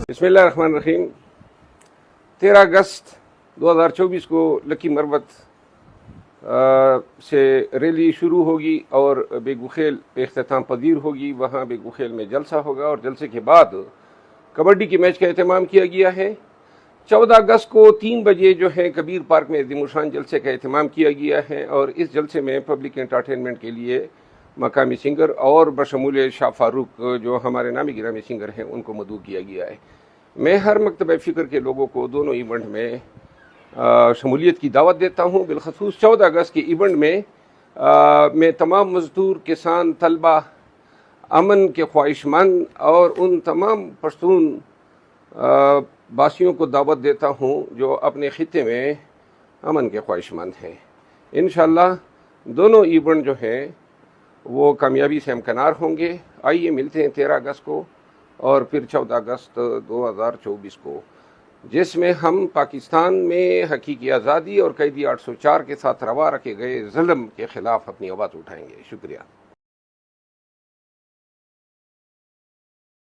बिस्मिल्लाहिर्रहमानिर्रहीम। 13 अगस्त 2024 को लकी मरबत से रैली शुरू होगी और बेगुखेल पे इख्तिताम पजीर होगी। वहाँ बेगुखेल में जलसा होगा और जलसे के बाद कबड्डी के मैच का एहतमाम किया गया है। 14 अगस्त को 3 बजे जो है कबीर पार्क में दिमुशान जलसे का एहतमाम किया गया है और इस जलसे में पब्लिक एंटरटेनमेंट के लिए मकामी सिंगर और बशमूल शाह फारूक जो हमारे नामी गिरामी सिंगर हैं उनको मदऊ किया गया है। मैं हर मकतब फ़िक्र के लोगों को दोनों इवेंट में शमूलियत की दावत देता हूँ। बिलखसूस 14 अगस्त के इवेंट में मैं तमाम मजदूर, किसान, तलबा, अमन के ख्वाहिशमंद और उन तमाम पश्तून बासियों को दावत देता हूँ जो अपने ख़ित्ते में अमन के ख्वाहिशमंद हैं। इंशाअल्लाह दोनों इवेंट जो हैं वो कामयाबी से हमकनार होंगे। आइए मिलते हैं 13 अगस्त को और फिर 14 अगस्त 2024 को, जिसमें हम पाकिस्तान में हकीकी आज़ादी और कैदी 804 के साथ रवा रखे गए जुल्म के ख़िलाफ़ अपनी आवाज़ उठाएंगे। शुक्रिया।